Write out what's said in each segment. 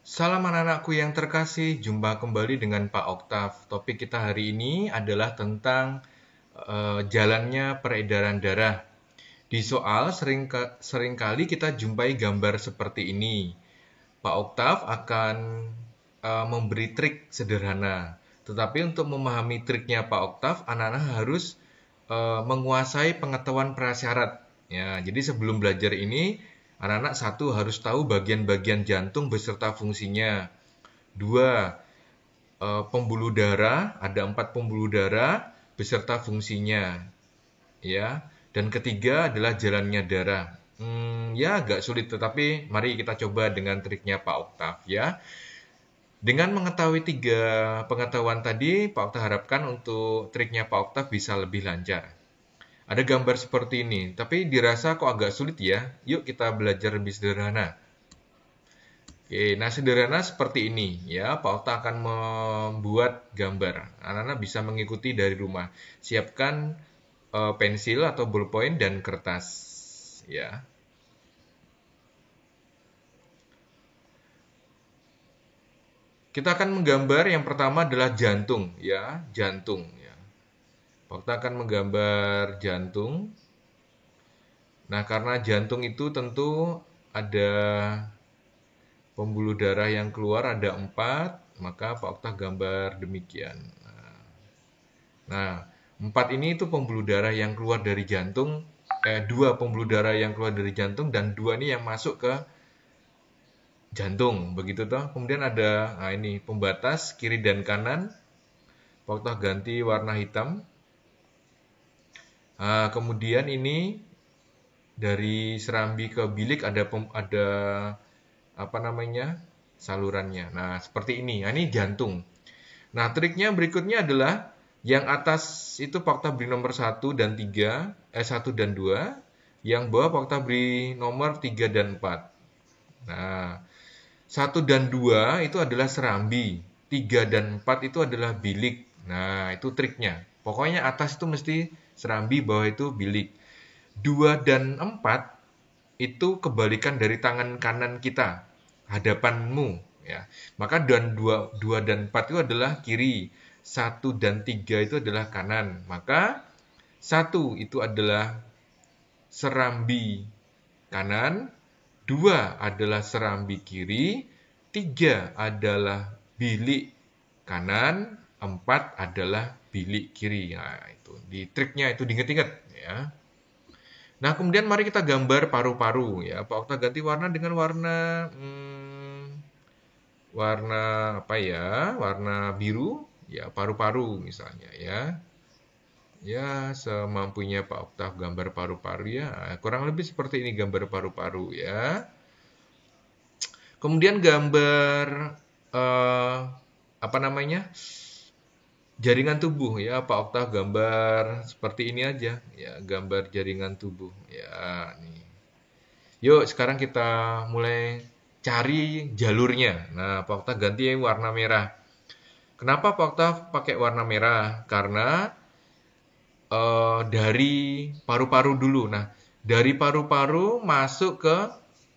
Salam anak-anakku yang terkasih, jumpa kembali dengan Pak Oktav. Topik kita hari ini adalah tentang jalannya peredaran darah. Di soal seringkali kita jumpai gambar seperti ini. Pak Oktav akan memberi trik sederhana. Tetapi untuk memahami triknya Pak Oktav, anak-anak harus menguasai pengetahuan prasyarat. Ya, jadi sebelum belajar ini, anak-anak satu harus tahu bagian-bagian jantung beserta fungsinya. Dua, pembuluh darah, ada 4 pembuluh darah beserta fungsinya. Ya, dan ketiga adalah jalannya darah. Ya agak sulit, tetapi mari kita coba dengan triknya Pak Oktav ya. Dengan mengetahui 3 pengetahuan tadi, Pak Oktav harapkan untuk triknya Pak Oktav bisa lebih lancar. Ada gambar seperti ini, tapi dirasa kok agak sulit ya. Yuk kita belajar lebih sederhana. Oke, nah sederhana seperti ini ya. Pak Oktav akan membuat gambar. Anak-anak bisa mengikuti dari rumah. Siapkan pensil atau ballpoint dan kertas ya. Kita akan menggambar yang pertama adalah jantung ya, jantung ya. Pak Oktav akan menggambar jantung. Nah, karena jantung itu tentu ada pembuluh darah yang keluar ada 4, maka Pak Oktav gambar demikian. Nah, 4 ini itu pembuluh darah yang keluar dari jantung, 2 pembuluh darah yang keluar dari jantung dan 2 ini yang masuk ke jantung, begitu toh. Kemudian ada, nah ini pembatas kiri dan kanan. Pak Oktav ganti warna hitam. Nah, kemudian ini dari serambi ke bilik ada apa namanya, salurannya. Nah, seperti ini. Nah, ini jantung. Nah, triknya berikutnya adalah yang atas itu Pak Oktav beri nomor 1 dan 3, 1 dan 2. Yang bawah Pak Oktav beri nomor 3 dan 4. Nah, 1 dan 2 itu adalah serambi. 3 dan 4 itu adalah bilik. Nah, itu triknya. Pokoknya atas itu mesti serambi, bawah itu bilik. 2 dan 4 itu kebalikan dari tangan kanan kita, hadapanmu ya. Maka dan 2 dan 4 itu adalah kiri, 1 dan 3 itu adalah kanan. Maka 1 itu adalah serambi kanan, 2 adalah serambi kiri, 3 adalah bilik kanan, 4 adalah bilik kiri. Nah, itu di triknya itu diingat-ingat ya. Nah, kemudian mari kita gambar paru-paru ya. Pak Oktav ganti warna dengan warna apa ya? Warna biru ya, paru-paru misalnya ya. Ya, semampunya Pak Oktav gambar paru-paru ya. Kurang lebih seperti ini gambar paru-paru ya. Kemudian gambar apa namanya? Jaringan tubuh ya, Pak Oktav gambar seperti ini aja ya, gambar jaringan tubuh ya nih. Yuk sekarang kita mulai cari jalurnya. Nah, Pak Oktav ganti warna merah. Kenapa Pak Oktav pakai warna merah? Karena dari paru-paru dulu. Nah, dari paru-paru masuk ke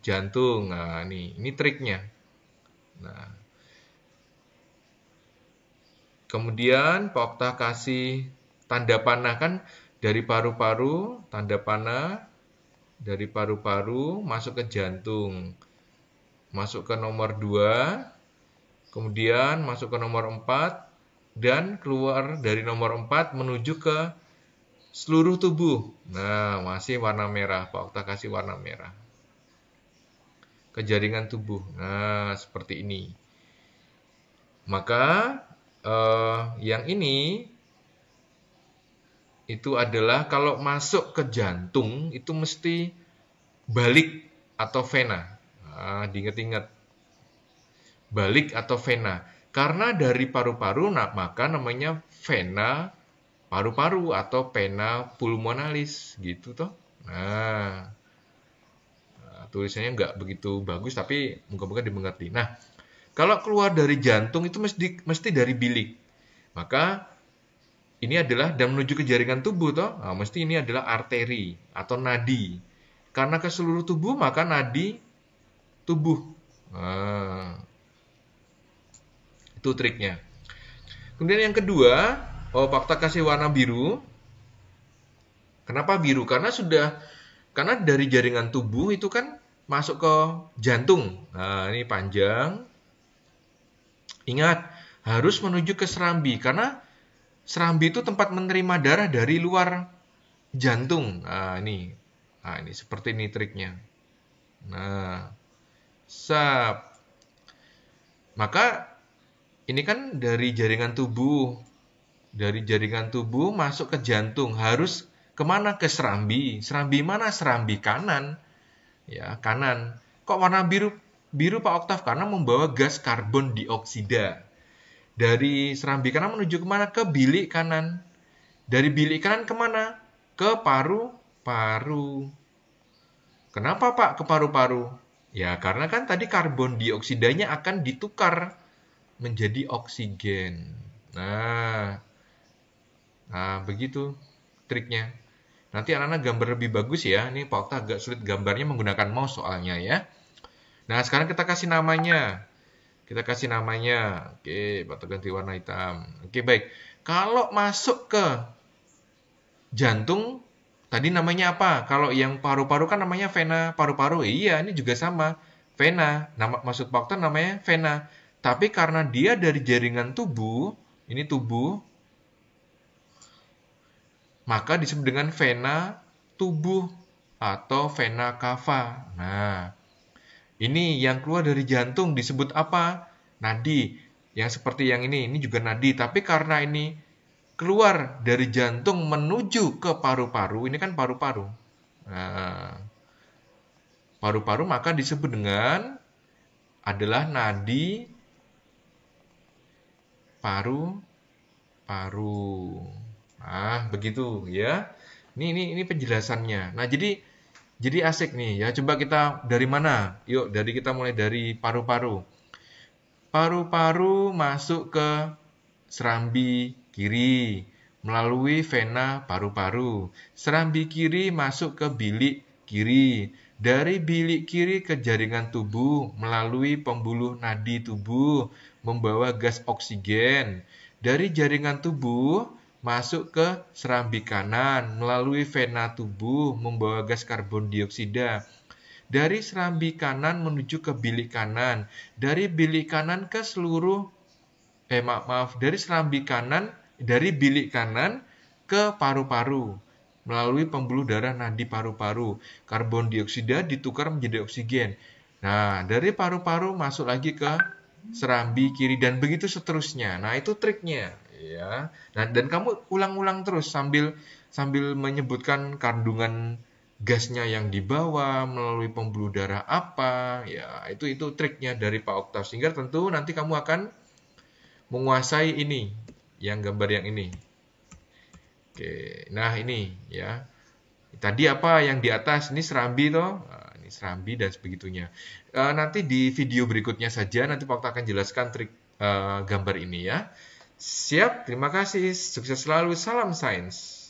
jantung. Nah, ini triknya. Nah, kemudian Pak Oktav kasih tanda panah kan dari paru-paru, tanda panah dari paru-paru masuk ke jantung. Masuk ke nomor 2, kemudian masuk ke nomor 4 dan keluar dari nomor 4 menuju ke seluruh tubuh. Nah, masih warna merah. Pak Oktav kasih warna merah. Ke jaringan tubuh. Nah, seperti ini. Maka yang ini itu adalah kalau masuk ke jantung itu mesti balik atau vena. Nah, diingat-ingat. Balik atau vena. Karena dari paru-paru maka namanya vena paru-paru atau vena pulmonalis gitu toh. Nah, tulisannya nggak begitu bagus tapi moga-moga dimengerti. Nah, kalau keluar dari jantung itu mesti dari bilik. Maka ini adalah dan menuju ke jaringan tubuh toh. Nah, mesti ini adalah arteri atau nadi. Karena ke seluruh tubuh maka nadi tubuh. Nah, Itu triknya. Kemudian yang kedua, Pak Okta kasih warna biru. Kenapa biru? Karena dari jaringan tubuh itu kan masuk ke jantung. Nah, ini panjang. Ingat, harus menuju ke serambi karena serambi itu tempat menerima darah dari luar jantung. Nah, ini seperti ini triknya. Nah, sap. Maka ini kan dari jaringan tubuh. Dari jaringan tubuh masuk ke jantung. Harus kemana? Ke serambi. Serambi mana? Serambi kanan. Ya, kanan. Kok warna biru? Biru Pak Oktav karena membawa gas karbon dioksida. Dari serambi kanan menuju kemana? Ke bilik kanan. Dari bilik kanan kemana? Ke paru-paru. Kenapa Pak ke paru-paru? Ya, karena kan tadi karbon dioksidanya akan ditukar menjadi oksigen. Nah, begitu triknya. Nanti anak-anak gambar lebih bagus ya. Ini Pak Okta agak sulit gambarnya menggunakan mouse soalnya ya. Nah, sekarang kita kasih namanya. Oke, Pak Okta ganti warna hitam. Oke, baik. Kalau masuk ke jantung, tadi namanya apa? Kalau yang paru-paru kan namanya vena paru-paru. Iya, ini juga sama. Vena. Maksud Pak Okta namanya vena. Tapi karena dia dari jaringan tubuh, ini tubuh, maka disebut dengan vena tubuh atau vena cava. Nah, ini yang keluar dari jantung disebut apa? Nadi. Yang seperti yang ini juga nadi. Tapi karena ini keluar dari jantung menuju ke paru-paru, ini kan paru-paru. Nah, paru-paru maka disebut dengan adalah nadi paru-paru. Nah, begitu ya. Ini penjelasannya. Nah, jadi asik nih ya. Coba kita dari mana? Yuk, kita mulai dari paru-paru. Paru-paru masuk ke serambi kiri melalui vena paru-paru. Serambi kiri masuk ke bilik kiri. Dari bilik kiri ke jaringan tubuh melalui pembuluh nadi tubuh membawa gas oksigen. Dari jaringan tubuh masuk ke serambi kanan melalui vena tubuh membawa gas karbon dioksida. Dari serambi kanan menuju ke bilik kanan. Dari bilik kanan ke seluruh dari bilik kanan ke paru-paru melalui pembuluh darah nadi paru-paru. Karbon dioksida ditukar menjadi oksigen. Nah, dari paru-paru masuk lagi ke serambi kiri dan begitu seterusnya. Nah, itu triknya ya. Nah, dan kamu ulang-ulang terus sambil menyebutkan kandungan gasnya yang dibawa melalui pembuluh darah apa. Ya, itu triknya dari Pak Oktav. Sehingga tentu nanti kamu akan menguasai ini, yang gambar yang ini. Oke, nah ini ya. Tadi apa yang di atas? Ini serambi toh. Nah, ini serambi dan sebegitunya. Nanti di video berikutnya saja nanti Pak Okta akan jelaskan trik gambar ini ya. Siap, terima kasih. Sukses selalu. Salam sains.